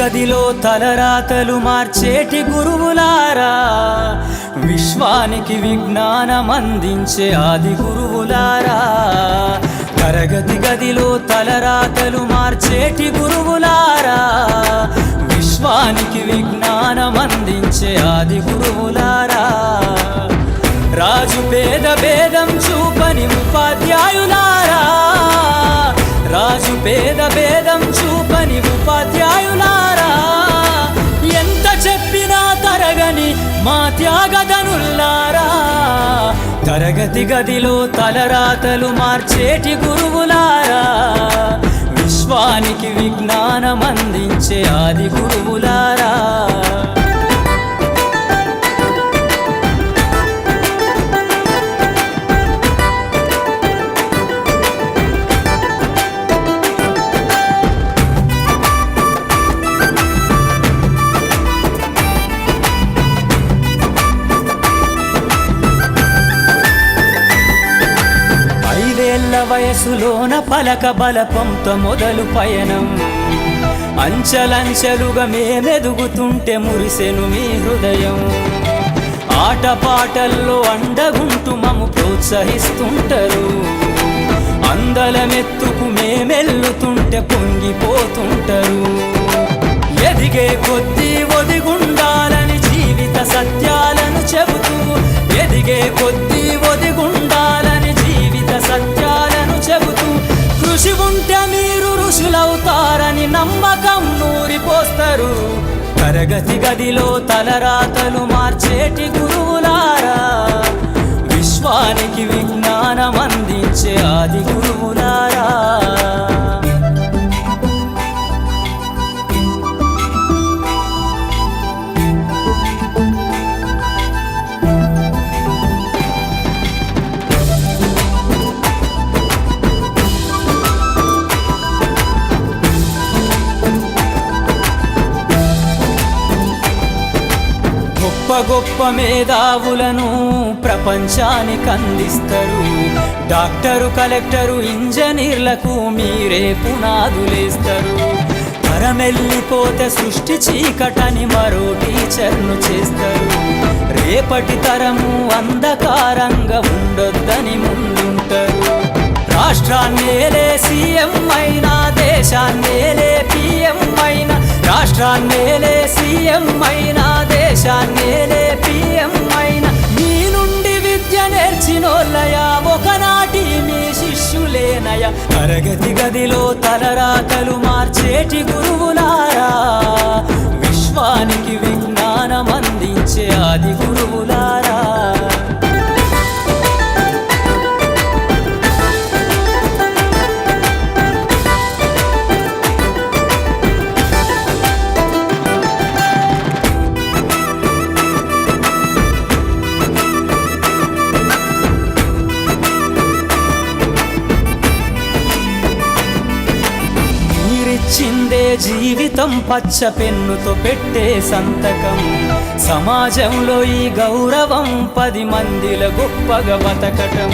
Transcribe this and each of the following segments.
గదిలో తలరాతలు మార్చేటి గురువులారా, విశ్వానికి విజ్ఞానం అందించే ఆది గురువులారా. తరగతి గదిలో తలరాతలు మార్చేటి గురువులారా, విశ్వానికి విజ్ఞానం అందించే ఆది గురువులారా. రాజు పేద భేదం చూపని ఉపాధ్యాయులారా, రాజు పేద భేదం చూపని ఉపాధ్యాయులారా. ఎంత చెప్పినా తరగని మా త్యాగధనుల్లారా, తరగతి గదిలో తలరాతలు మార్చేటి గురువులారా, విశ్వానికి విజ్ఞానం అందించే ఆది గురువులారా. వయసులోన పలక బలపంతో మొదలు పయనం, అంచెలంచెలుగా మేమెదుగుతుంటే మురిసెను మీ హృదయం. ఆటపాటల్లో అండగుంటూ మము ప్రోత్సహిస్తుంటారు, అందలమెత్తుకు మేమెల్లుతుంటే పొంగిపోతుంటారు. ఎదిగే కొద్దీ ఒదిగుండాలని జీవిత సత్యాలను చెబుతూ, ఎదిగే కొద్దీ ఒదిగుండాలని జీవిత సత్యాలను చెబుతూ, కృషి ఉంటే మీరు ఋషులవుతారని నమ్మకం నూరిపోస్తారు. తరగతి గదిలో తలరాతలు మార్చేటి గురువులారా, విశ్వానికి విజ్ఞానం అందించే ఆది గురువులారా. గొప్ప గొప్ప మేధావులను ప్రపంచానికి అందిస్తారు. డాక్టరు, కలెక్టరు, ఇంజనీర్లకు మీరే పునాదులేస్తారు. తరమెల్లిపోతే సృష్టి చీకటని మరో టీచర్ను చేస్తారు. రేపటి తరము అంధకారంగా ఉండొద్దని ముందుంటారు. రాష్ట్రాన్నేలే సీఎం అయినా, దేశాన్నేలే పిఎం అయినా, రాష్ట్రాన్నేలే సీఎం అయినా, దేశాన్నేలే పిఎం అయినా, మీ నుండి విద్య నేర్చినోళ్ళయా, ఒకనాటి మీ శిష్యులేనయా. తరగతి గదిలో తలరాతలు మార్చేటి గురువులారా, విశ్వానికి విజ్ఞానం అందించే ఆది గురువులారా. చిందే జీవితం పచ్చ పెన్నుతో పెట్టే సంతకం, సమాజంలో ఈ గౌరవం 10 మందిల గొప్పగా బతకటం.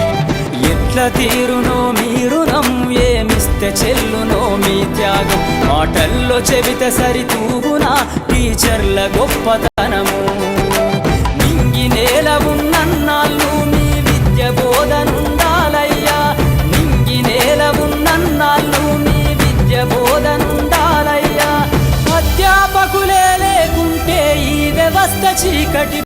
ఎట్ల తీరునో మీ రుణం, ఏమిస్తే చెల్లునో మీ త్యాగం. మాటల్లో చెబితే సరితూగునా టీచర్ల గొప్పతనము. నింగి నేల ఉన్నన్నాళ్ళు మీ విద్య బోధనుండాలయ్యా, నింగి నేల ఉన్నన్నాళ్ళు మీ విద్య బోధనుండాలయ్యా. అధ్యాపకులే లేకుంటే ఈ వ్యవస్థ చీకటి